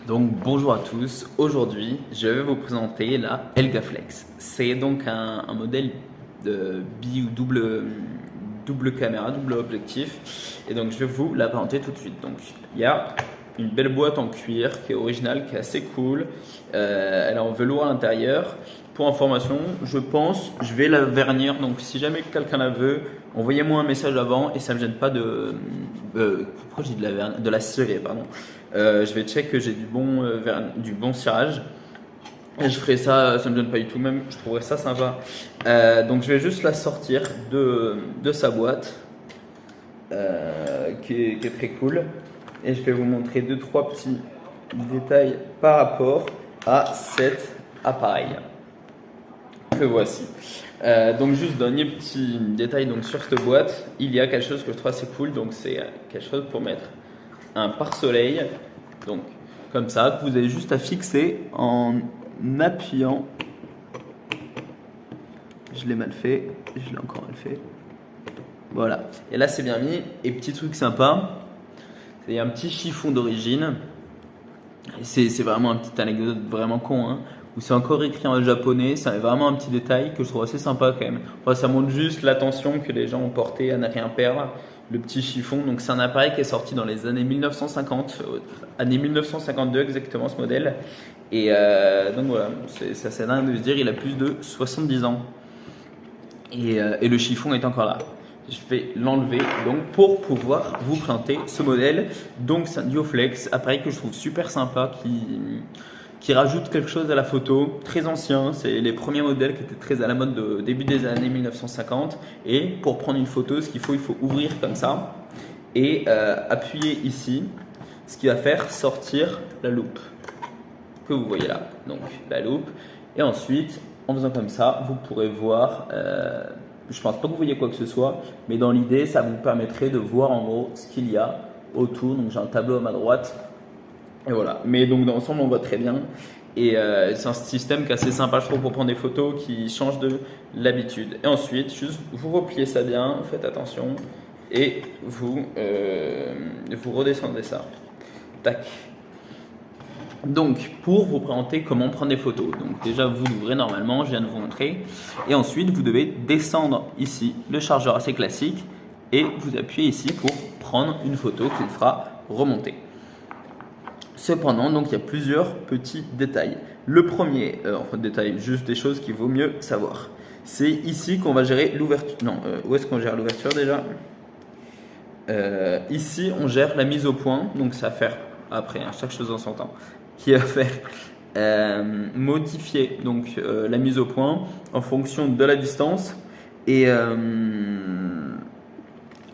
Donc bonjour à tous, aujourd'hui je vais vous présenter la Elgaflex. C'est donc un modèle de bi ou double caméra, double objectif. Et donc je vais vous la présenter tout de suite. Donc il y a une belle boîte en cuir qui est originale, qui est assez cool. Elle est en velours à l'intérieur. Pour information, je pense, je vais la vernir. Donc si jamais quelqu'un la veut, envoyez-moi un message avant et ça ne me gêne pas pourquoi j'ai de la cirer, pardon. Je vais check que j'ai du bon cirage. Et je ferai ça, ça me gêne pas du tout, même je trouverais ça sympa. Donc je vais juste la sortir de sa boîte, qui est très cool. Et je vais vous montrer 2-3 petits détails par rapport à cet appareil que voici. Donc juste dernier petit détail donc sur cette boîte, il y a quelque chose que je trouve assez cool. Donc c'est quelque chose pour mettre un pare-soleil, donc comme ça, que vous avez juste à fixer en appuyant. Je l'ai mal fait, je l'ai encore mal fait. Voilà, et là c'est bien mis. Et petit truc sympa, il y a un petit chiffon d'origine. C'est vraiment une petite anecdote vraiment con, hein, où c'est encore écrit en japonais. C'est vraiment un petit détail que je trouve assez sympa quand même. Enfin, ça montre juste l'attention que les gens ont portée à ne rien perdre. Le petit chiffon, donc c'est un appareil qui est sorti dans les années 1950, année 1952 exactement ce modèle. Et donc voilà, c'est assez dingue de se dire il a plus de 70 ans. Et le chiffon est encore là. Je vais l'enlever donc pour pouvoir vous présenter ce modèle. Donc c'est un Duoflex, appareil que je trouve super sympa, qui rajoute quelque chose à la photo, très ancien. C'est les premiers modèles qui étaient très à la mode de début des années 1950. Et pour prendre une photo, ce qu'il faut, il faut ouvrir comme ça et appuyer ici, ce qui va faire sortir la loupe que vous voyez là. Donc la loupe. Et ensuite, en faisant comme ça, vous pourrez voir. Je pense pas que vous voyez quoi que ce soit, mais dans l'idée, ça vous permettrait de voir en gros ce qu'il y a autour. Donc j'ai un tableau à ma droite. Et voilà. Mais donc dans l'ensemble, on voit très bien. Et c'est un système qui est assez sympa, je trouve, pour prendre des photos qui changent de l'habitude. Et ensuite, juste vous repliez ça bien, faites attention, et vous redescendez ça. Tac. Donc, pour vous présenter comment prendre des photos, donc déjà vous l'ouvrez normalement, je viens de vous montrer, et ensuite vous devez descendre ici le chargeur assez classique et vous appuyez ici pour prendre une photo qui le fera remonter. Cependant, donc il y a plusieurs petits détails. Le premier, enfin détail, juste des choses qu'il vaut mieux savoir. C'est ici qu'on va gérer l'ouverture. Non, où est-ce qu'on gère l'ouverture déjà? Ici, on gère la mise au point, donc ça va faire après, hein, chaque chose en son temps, qui va faire modifier donc la mise au point en fonction de la distance. Et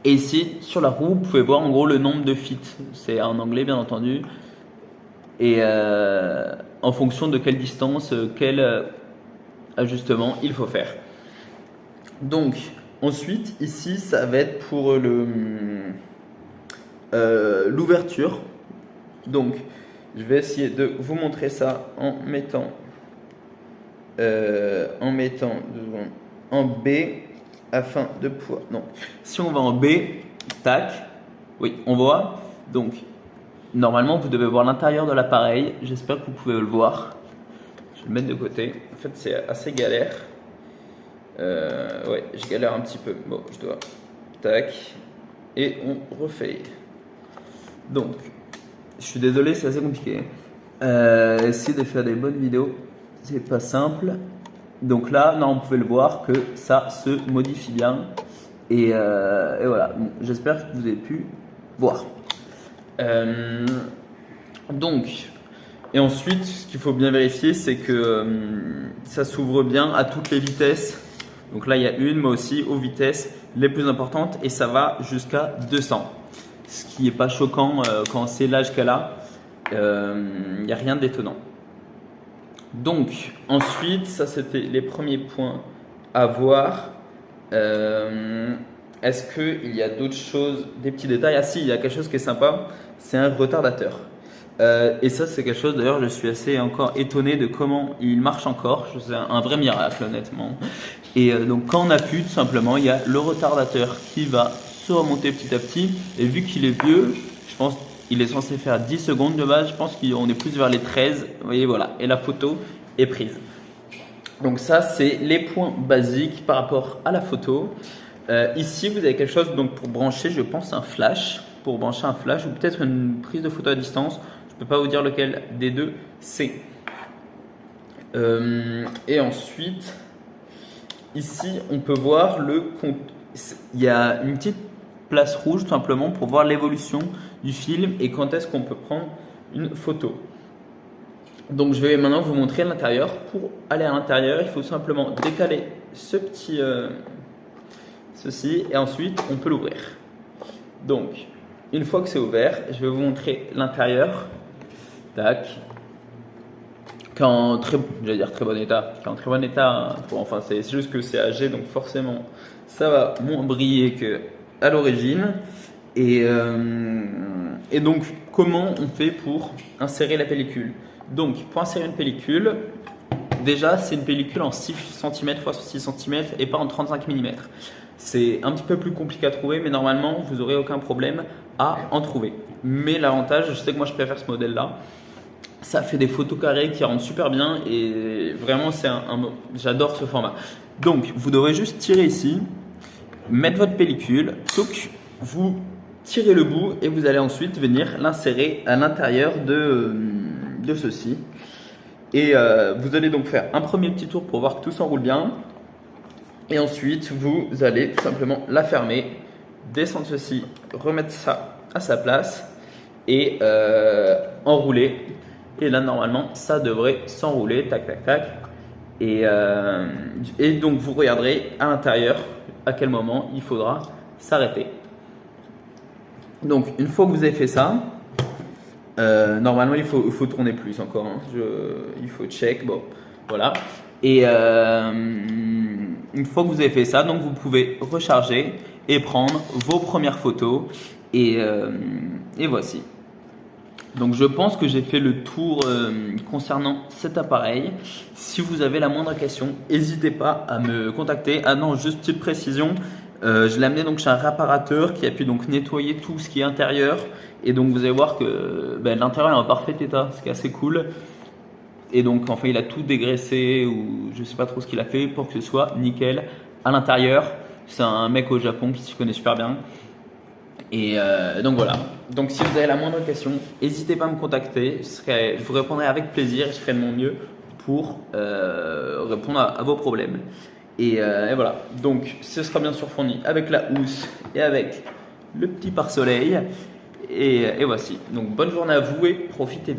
ici, sur la roue, vous pouvez voir en gros le nombre de feet. C'est en anglais, bien entendu. Et en fonction de quelle distance, quel ajustement il faut faire. Donc, ensuite, ici, ça va être pour l'ouverture. Donc, je vais essayer de vous montrer ça en mettant en B afin de pouvoir. Non, si on va en B, tac, oui, on voit. Donc, normalement, vous devez voir l'intérieur de l'appareil. J'espère que vous pouvez le voir. Je vais le mettre de côté. En fait, c'est assez galère. Ouais, je galère un petit peu. Bon, je dois. Tac. Et on refait. Donc, je suis désolé, c'est assez compliqué. Essayer de faire des bonnes vidéos, c'est pas simple. Donc là, non, on pouvait le voir que ça se modifie bien. Et voilà, bon, j'espère que vous avez pu voir. Donc, et ensuite, ce qu'il faut bien vérifier, c'est que ça s'ouvre bien à toutes les vitesses. Donc là, il y a une, mais aussi aux vitesses les plus importantes, et ça va jusqu'à 200. Ce qui n'est pas choquant quand c'est l'âge qu'elle a. Il n'y a rien d'étonnant. Donc, ensuite, ça c'était les premiers points à voir. Est-ce qu'il y a d'autres choses, des petits détails? Ah si, il y a quelque chose qui est sympa, c'est un retardateur. Et ça, c'est quelque chose, d'ailleurs, je suis assez encore étonné de comment il marche encore. C'est un vrai miracle, honnêtement. Et donc, quand on appuie, tout simplement, il y a le retardateur qui va se remonter petit à petit. Et vu qu'il est vieux, je pense il est censé faire 10 secondes de base. Je pense qu'on est plus vers les 13. Vous voyez, voilà. Et la photo est prise. Donc ça, c'est les points basiques par rapport à la photo. Ici, vous avez quelque chose donc, pour brancher, je pense, un flash. Pour brancher un flash ou peut-être une prise de photo à distance. Je ne peux pas vous dire lequel des deux c'est. Et ensuite, ici, on peut voir il y a une petite place rouge tout simplement pour voir l'évolution du film et quand est-ce qu'on peut prendre une photo. Donc je vais maintenant vous montrer l'intérieur. Pour aller à l'intérieur, il faut simplement décaler ceci et ensuite on peut l'ouvrir. Donc une fois que c'est ouvert, je vais vous montrer l'intérieur. Tac. J'allais dire très bon état. En très bon état, enfin c'est juste que c'est âgé, donc forcément ça va moins briller que à l'origine. Et donc comment on fait pour insérer la pellicule? Donc pour insérer une pellicule, déjà c'est une pellicule en 6 cm x 6 cm et pas en 35 mm. C'est un petit peu plus compliqué à trouver, mais normalement vous n'aurez aucun problème à en trouver. Mais l'avantage, je sais que moi je préfère ce modèle là. Ça fait des photos carrées qui rendent super bien et vraiment j'adore ce format. Donc vous devrez juste tirer ici, mettre votre pellicule, vous tirez le bout et vous allez ensuite venir l'insérer à l'intérieur de ceci. Et vous allez donc faire un premier petit tour pour voir que tout s'enroule bien. Et ensuite vous allez tout simplement la fermer, descendre ceci, remettre ça à sa place et enrouler. Et là, normalement, ça devrait s'enrouler, tac, tac, tac. Et donc, vous regarderez à l'intérieur à quel moment il faudra s'arrêter. Donc, une fois que vous avez fait ça, normalement, il faut tourner plus encore. Hein. Il faut check, bon, voilà. Et une fois que vous avez fait ça, donc vous pouvez recharger et prendre vos premières photos. Et voici. Donc je pense que j'ai fait le tour concernant cet appareil. Si vous avez la moindre question, n'hésitez pas à me contacter. Ah non, juste petite précision, je l'ai amené donc chez un réparateur qui a pu donc nettoyer tout ce qui est intérieur. Et donc vous allez voir que l'intérieur est en parfait état, ce qui est assez cool. Et donc enfin il a tout dégraissé ou je sais pas trop ce qu'il a fait pour que ce soit nickel à l'intérieur. C'est un mec au Japon qui s'y connaît super bien. Et donc voilà. Donc si vous avez la moindre question, n'hésitez pas à me contacter. Je vous répondrai avec plaisir et je ferai de mon mieux pour répondre à vos problèmes. Et voilà. Donc ce sera bien sûr fourni avec la housse et avec le petit pare-soleil. Et voici. Donc bonne journée à vous et profitez bien.